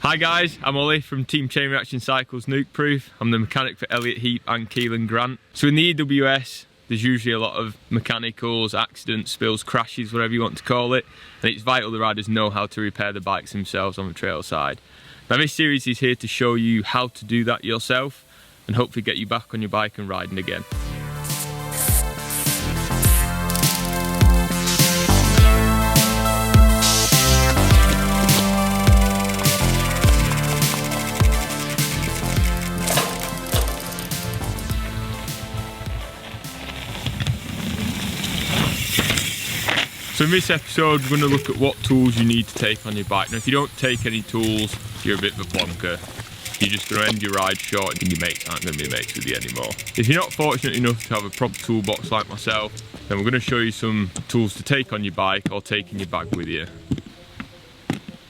Hi guys, I'm Ollie from Team Chain Reaction Cycles Nuke Proof. I'm the mechanic for Elliot Heap and Keelan Grant. So in the EWS, there's usually a lot of mechanicals, accidents, spills, crashes, whatever you want to call it. And it's vital the riders know how to repair the bikes themselves on the trail side. Now this series is here to show you how to do that yourself and hopefully get you back on your bike and riding again. So in this episode we're going to look at what tools you need to take on your bike. Now if you don't take any tools, you're a bit of a plonker. You're just going to end your ride short and your mates aren't going to be mates with you anymore. If you're not fortunate enough to have a proper toolbox like myself, then we're going to show you some tools to take on your bike or take in your bag with you.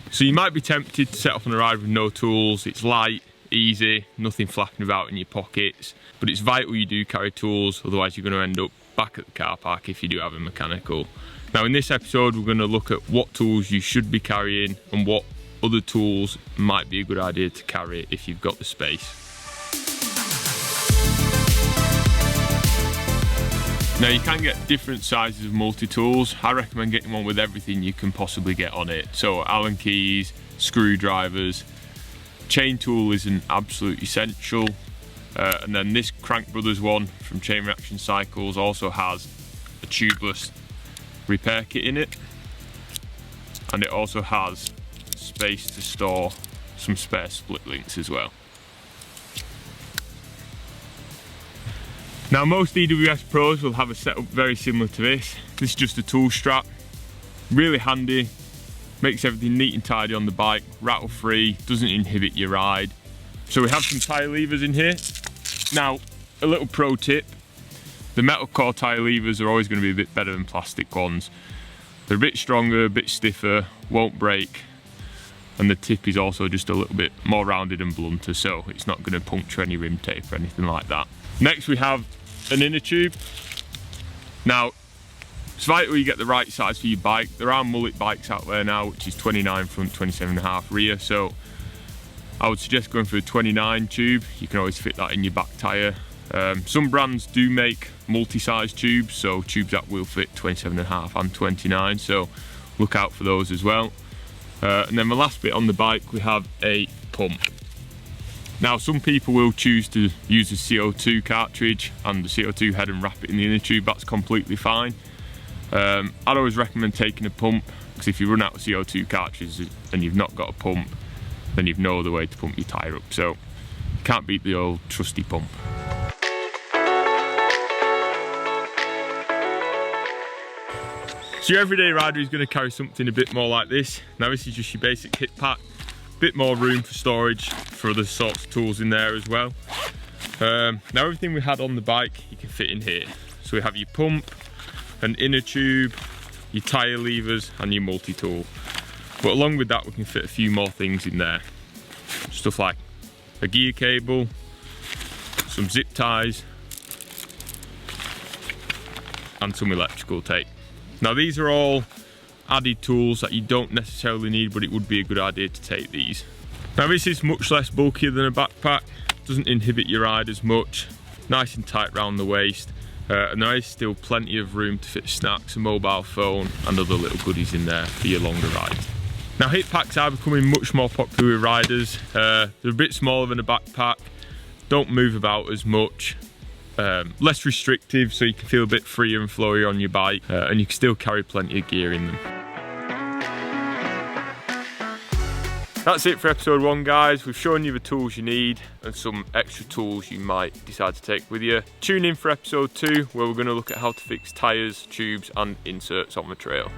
So you might be tempted to set off on a ride with no tools. It's light, easy, nothing flapping about in your pockets, but it's vital you do carry tools, otherwise you're going to end up back at the car park if you do have a mechanical. Now in this episode we're going to look at what tools you should be carrying and what other tools might be a good idea to carry if you've got the space. Now you can get different sizes of multi-tools. I recommend getting one with everything you can possibly get on it. So Allen keys, screwdrivers, chain tool is an absolute essential. And then this Crank Brothers one from Chain Reaction Cycles also has a tubeless repair kit in it, and it also has space to store some spare split links as well. Now most EWS pros will have a setup very similar to this. This is just a tool strap, really handy, makes everything neat and tidy on the bike, rattle free, doesn't inhibit your ride. So we have some tyre levers in here. Now a little pro tip, the metal core tyre levers are always going to be a bit better than plastic ones. They're a bit stronger, a bit stiffer, won't break, and the tip is also just a little bit more rounded and blunter, so it's not going to puncture any rim tape or anything like that. Next we have an inner tube. Now it's vital you get the right size for your bike. There are mullet bikes out there now which is 29 front, 27.5 rear, so I would suggest going for a 29 tube. You can always fit that in your back tyre. Some brands do make multi-size tubes, so tubes that will fit 27.5 and 29, so look out for those as well. And then the last bit on the bike, we have a pump. Now some people will choose to use a CO2 cartridge and the CO2 head and wrap it in the inner tube. That's completely fine. I'd always recommend taking a pump, because if you run out of CO2 cartridges and you've not got a pump, then you've no other way to pump your tyre up, so you can't beat the old trusty pump. So your everyday rider is going to carry something a bit more like this. Now this is just your basic hip pack, bit more room for storage for other sorts of tools in there as well. Now everything we had on the bike you can fit in here. So we have your pump, an inner tube, your tyre levers and your multi-tool. But along with that we can fit a few more things in there. Stuff like a gear cable, some zip ties and some electrical tape. Now these are all added tools that you don't necessarily need, but it would be a good idea to take these. Now this is much less bulkier than a backpack, doesn't inhibit your ride as much, nice and tight round the waist, and there is still plenty of room to fit snacks, a mobile phone and other little goodies in there for your longer rides. Now hip packs are becoming much more popular with riders. They're a bit smaller than a backpack, don't move about as much, less restrictive, so you can feel a bit freer and flowier on your bike, and you can still carry plenty of gear in them. That's it for episode 1 guys. We've shown you the tools you need and some extra tools you might decide to take with you. Tune in for episode 2 where we're going to look at how to fix tyres, tubes and inserts on the trail.